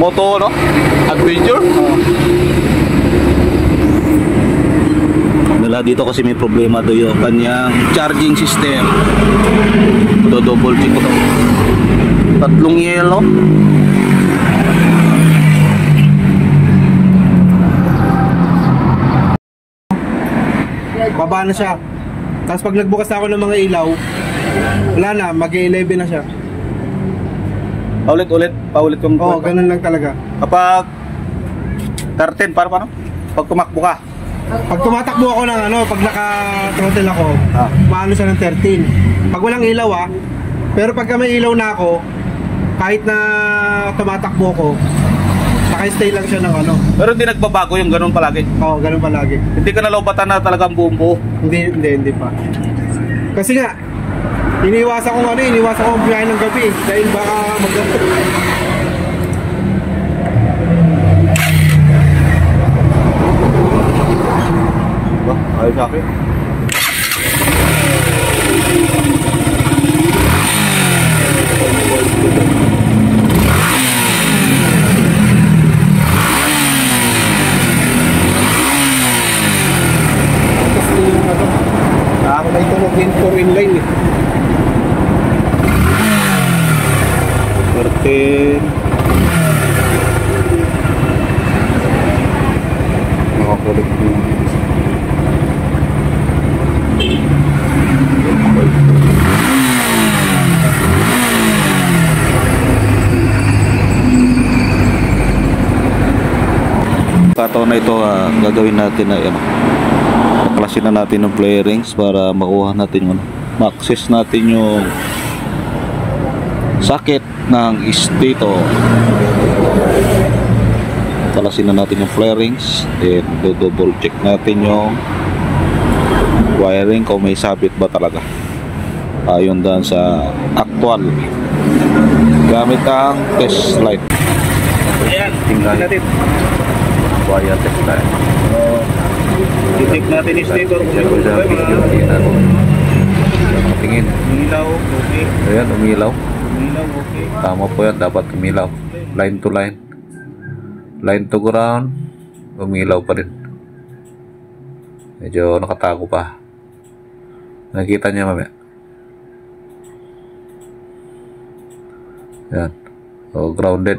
Moto, no? Adventure? Dala dito kasi may problema daw yung kanyang charging system. Ito, double check ko to. Tatlong yellow. Baba na siya. Tapos pag nagbukas ako ng mga ilaw, wala na, mag-11 na siya. Paulit kong Oo, ganun lang talaga. Kapag 13, paano? Pag tumakbo ka. Pag tumatakbo ako ng pag naka-throttle ako, maano siya ng 13. Pag walang ilaw pero pagka may ilaw na ako, kahit na tumatakbo ko, naka-stay lang siya ng Pero hindi nagbabago yung ganun palagi. Oo, ganun palagi. Hindi ka nalobatan na talagang buong buo. Hindi pa. Kasi nga, iniwasan ko biyahe ng gabi dahil baka maganda. Ayos sa akin. Ako na ito mag-incore inline eh. 13. Nakakulit mo. Kataon na ito, gagawin natin na baklasin na natin ng flarings para makuha natin yung ma-access natin yung socket ng stator. Baklasin na natin yung flarings, then double check natin yung wiring kung may sabit ba talaga ayon daan sa actual gamit ang test light. Ayan, tingnan natin wire test light. I-check natin yung stator kung may problema. Tingin. Umilaw, okay. Ayan, umilaw. Umilaw, okay. Tama po yan, dapat umilaw. Line to line. Line to ground. Umilaw pa rin. Medyo nakatago pa. Nakita niya mamaya. Ayan. O, grounded.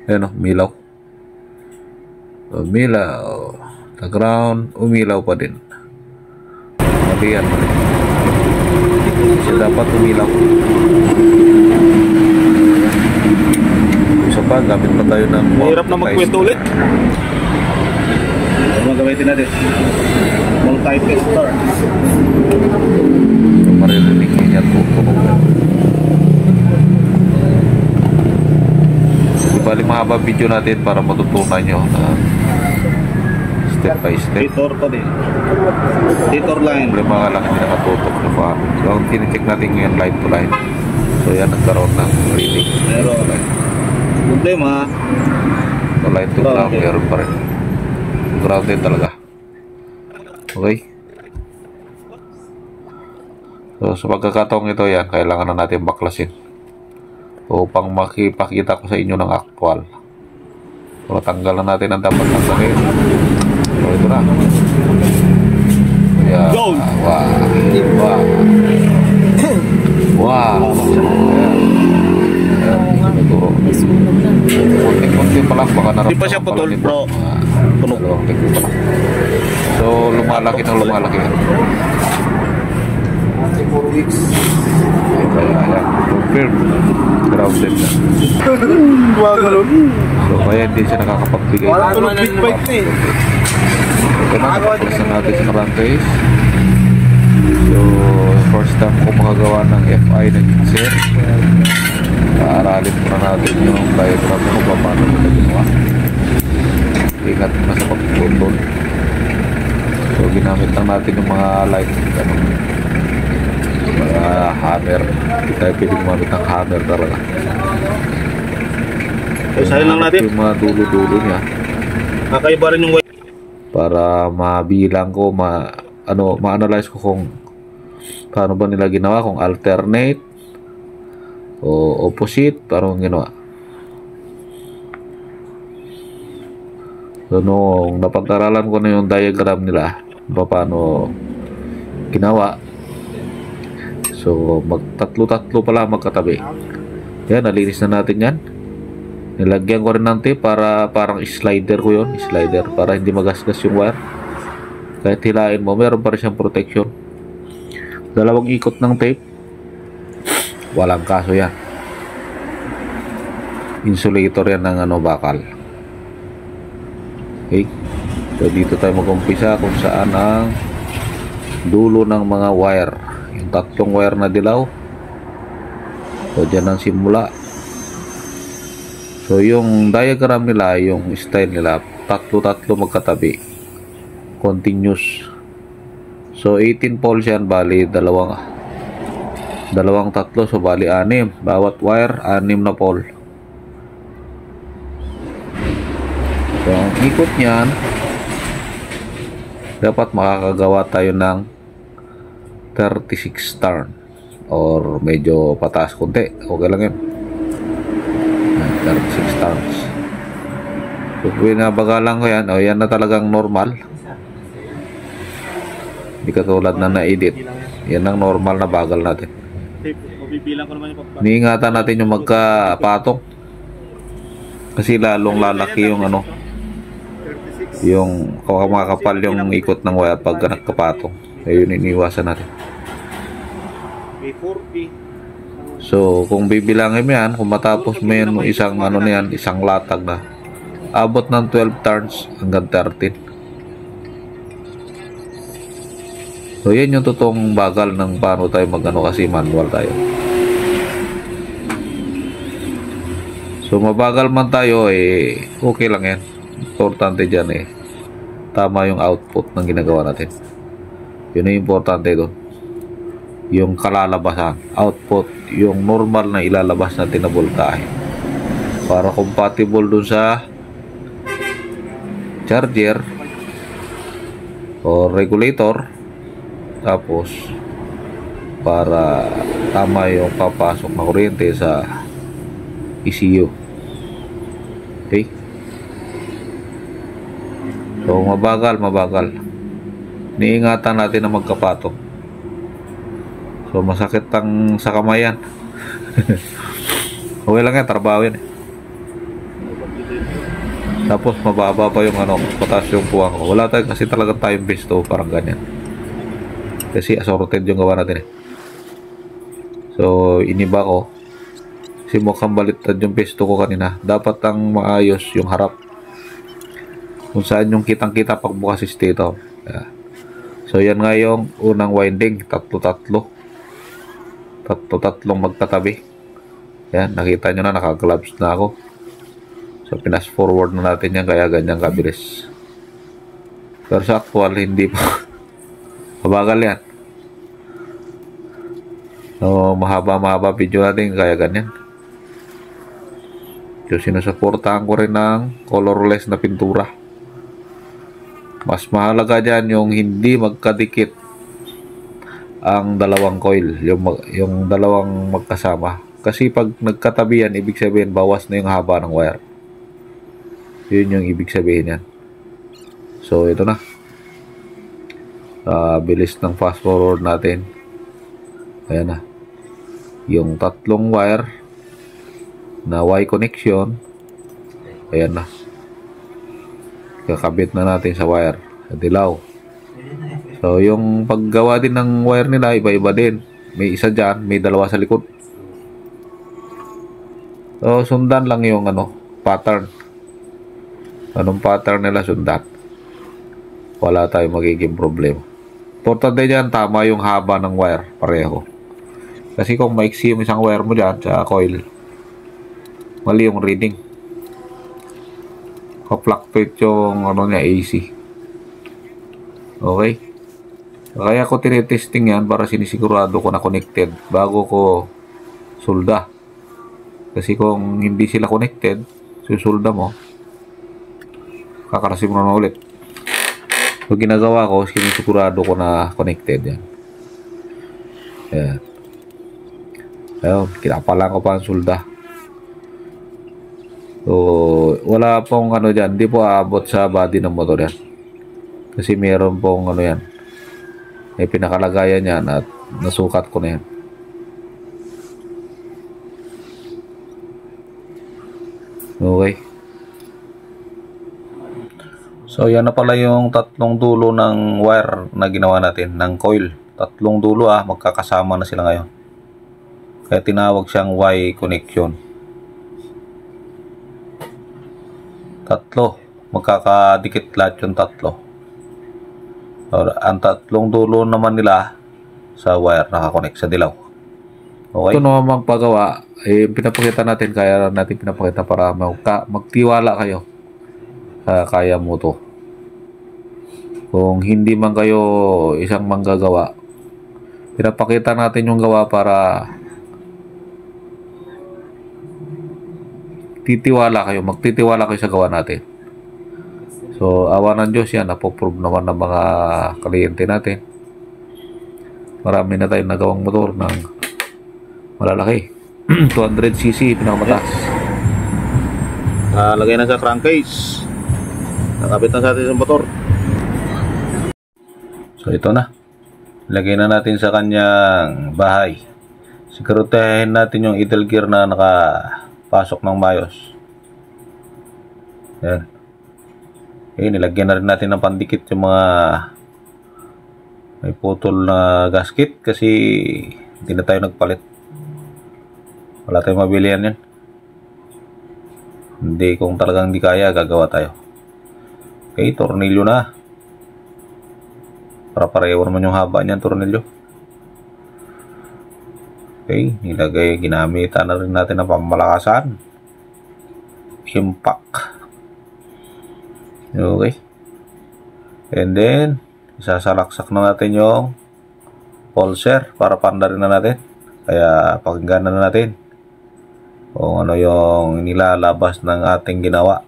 Ayan o, umilaw. Umilaw. Sa ground, umilaw pa din. Mali yan. Kasi dapat umilaw. Isa pa, gamit pa tayo ng hirap na magkwento ulit. Ano gamitin natin? Multi-tester. Maririnig niya tutunog. Di bali mahaba video natin para matutunan nyo na step by step. Titor pa din. Titor line. Problema ka lang hindi nakatutok na pa. So, kinicheck natin ngayon line to line. So, yan nagkaroon ng reading. Meron. Problema. So, line to ground. Meron pa rin. Grounded talaga. Okay. So, sa pagkakataong ito yan, kailangan na natin baklasin. Upang makipakita ko sa inyo ng actual. So, tanggalan natin ang dapat tanggalin. So, ito na. Yeah. Wow. Wow. Wow. Kunti-kunti pa lang. Baka narap. Hindi pa siya putol, bro. Punog. So, lumalaki ng lumalaki. 4 weeks. Ayan. Confirm. Grounded na. So, kaya hindi siya nakakapagbigay. Wala ko ng big bike na eh. Ito na, nakapaglas na natin sa crankcase. So, first time ko makagawa ng FI na gitser. Paaralin muna natin yung diagram kung paano nila ginawa. Ingat na sa pagputol. So, ginamit lang natin yung mga light, mga hammer. Hindi tayo pwede gumamit ng hammer talaga. So, sayin lang natin yung mga dulo-dulo niya. Kakaiba rin yung way para mabilang ko, ma-analyze ko kung paano ba nila ginawa, kung alternate o opposite, parang ginawa. So, nung napag-aralan ko na yung diagram nila, paano ginawa. So, magtatlo-tatlo pala magkatabi. Yan, nalinis na natin yan. Nilagyan ko rin ng tape para parang slider ko yun. Slider para hindi magasgas yung wire. Kahit hilain mo, meron pa rin siyang protection. Dalawang ikot ng tape. Walang kaso yan. Insulator yan ng bakal. Okay. So, dito tayo mag-umpisa kung saan ang dulo ng mga wire. Yung tatlong wire na dilaw. So, dyan ang simula. So, yung diagram nila, yung style nila, tatlo-tatlo magkatabi. Continuous. So, 18 poles yan, bali, dalawang tatlo, so bali, 6. Bawat wire, 6 na pole. So, ang ikot niyan, dapat makakagawa tayo ng 36 turn or medyo pataas konti. Okay lang yun. 36 turns. So, pinabagalan ko yan. O, yan na talagang normal. Hindi katulad na na-edit. Yan ang normal na bagal natin. Niingatan natin yung magkapatong. Kasi lalong lalaki yung yung makakapal yung ikot ng wire pag nagkapatong. Ayun, iniwasan natin. So, kung bibilangin mo yan, kung matapos mo yan isang na yan, isang latag na, abot ng 12 turns hanggang 13. So, yan yung totoong bagal ng paano tayo kasi manual tayo. So, mabagal man tayo, okay lang yan. Importante dyan, tama yung output ng ginagawa natin. Yun yung importante doon. Yung kalalabasan, output, yung normal na ilalabas natin na voltahe. Para compatible dun sa charger o regulator. Tapos, para tama yung papasok na kuryente sa ECU. Okay? So, mabagal. Niingatan natin na magkapatong. So, masakit sa kamay yan. Okay lang yan, trabaho yan. Tapos, mababa pa yung patas yung puwang ko. Wala tayo kasi talaga tayong besto, parang ganyan. Kasi assorted yung gawa natin. So, iniba ko. Kasi mukhang baliktad yung besto ko kanina. Dapat ang maayos yung harap. Kung saan yung kitang-kita pagbukas si stator. Yeah. So, yan nga yung unang winding. Tatlo-tatlong magkatabi. Yan, nakita nyo na, naka-gloves na ako. So, pinas forward na natin yan, kaya ganyan kabilis. Pero sa actual, hindi pa. Mabagal yan. So, mahaba video natin, kaya ganyan. So, sinusuportahan ko rin ng colorless na pintura. Mas mahalaga dyan yung hindi magkadikit ang dalawang coil, yung dalawang magkasama. Kasi pag nagkatabi yan, ibig sabihin bawas na yung haba ng wire. Yun yung ibig sabihin yan. So, ito na. Bilis ng fast forward natin. Ayan na. Yung tatlong wire na Y connection. Ayan na. Kakabit na natin sa wire. Sa dilaw. So, yung paggawa din ng wire nila, iba-iba din. May isa dyan, may dalawa sa likod. So, sundan lang yung pattern. Anong pattern nila, sundan. Wala tayong magiging problema. Importante dyan, tama yung haba ng wire. Pareho. Kasi kung maiksi yung isang wire mo dyan sa coil, mali yung reading. Ka-fluctuate yung niya, AC. Okay? Kaya ko tinitesting yan para sinisigurado ko na connected bago ko sulda. Kasi kung hindi sila connected, susulda mo, kakarasin mo na ulit. So, ginagawa ko, sinisigurado ko na connected yan. Ayan. Ayun, kinapalan ko pa ang sulda. So, wala pong ano dyan, hindi po aabot sa body ng motor yan. Kasi meron pong ano yan, may pinakalagayan yan at nasukat ko na yan. Okay. So yan na pala yung tatlong dulo ng wire na ginawa natin, ng coil. Tatlong dulo magkakasama na sila ngayon. Kaya tinawag siyang Y connection. Tatlo, magkakadikit lahat yung tatlo. Ang tatlong dulo naman nila sa wire nakakonect sa dilaw. Okay. Ito naman paggawa, pinapakita natin, kaya natin pinapakita para magtiwala kayo sa kaya mo to. Kung hindi man kayo isang manggagawa, pinapakita natin yung gawa para magtitiwala kayo sa gawa natin. So, awa ng Diyos yan, napoprove naman ng mga kliyente natin. Marami na tayong nagawang motor ng malalaki. 200cc, pinakamataas. Lagay na sa crankcase. Nakapit na sa atin sa motor. So, ito na. Lagay na natin sa kanyang bahay. Siguraduhin natin yung idle gear na nakapasok ng mayos. Yan. Okay, nilagyan na rin natin ng pandikit yung mga may putol na gasket kasi hindi na tayo nagpalit. Wala tayong mabilihan yan. Hindi, kung talagang hindi kaya, gagawa tayo. Okay, tornilyo na. Para pareho naman yung haba niyan, tornilyo. Okay, ginamitan na rin natin ng pamalakasan. Impact. Okay. And then, isasalaksak na natin yung pulser para pandarin na natin. Kaya, pakinggan na natin kung ano yung nilalabas ng ating ginawa.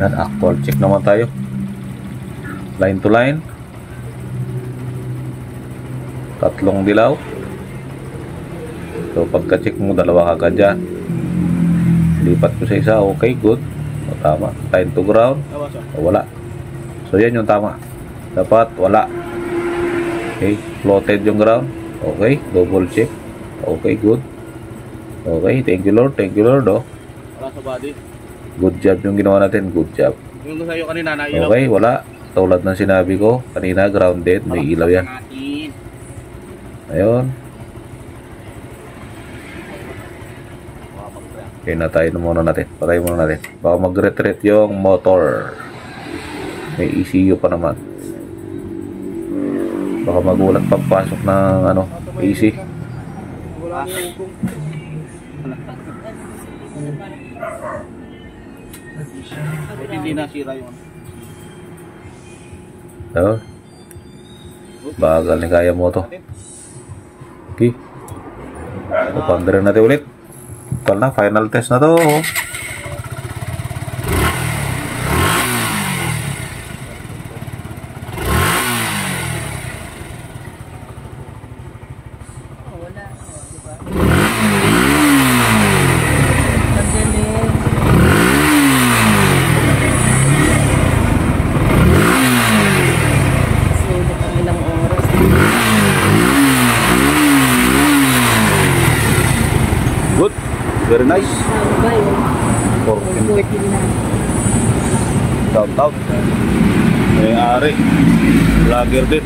Yan, actual check naman tayo. Line to line. Tatlong dilaw. So pagka-check mo, dalawa kagad dyan. Lipat ko sa isa. Okay, good. O, tama. Line to ground. O, wala. So yan yung tama. Dapat wala. Okay, floated yung ground. Okay, double check. Okay, good. Okay, thank you Lord. Thank you Lord. Wala sa body. Good job yung ginawa natin. Good job. Yung sa'yo kanina na ilaw. Okay, wala. Tulad ng sinabi ko kanina, grounded. May ilaw yan. Ayun. Okay na, tayo muna natin. Patay muna natin. Baka mag-retreat yung motor. May ECU pa naman. Baka magulat pagpasok ng AC. Hindi nasira yun. So, bagal ni kaya mo to. Okay. Papandarin natin ulit. Total na, final test na to. Good. Very nice. Downtown. May ari. Vlogger din.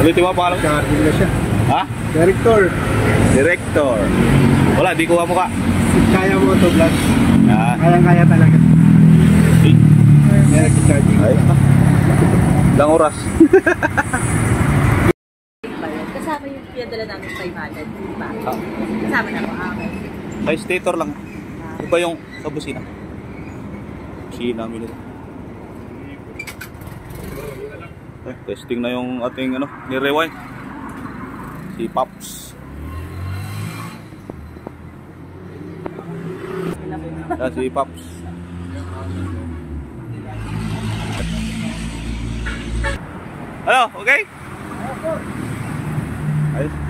Ulitin mo ang pangalan? Charging na siya. Ha? Director. Director. Wala, di ko mukha. Kaya mo ito, vlog. Ah. Kaya talaga. Direct charging. Ay. Ilang oras? Kasama yung pinadala namin 500, di ba? Kasama na ako. Ay, stator lang. Iba yung sa busina. Busina namin ito. Testing na yung ating ni-rewind. Si Pops. Yan si Pops. Ano, okay? Ayos.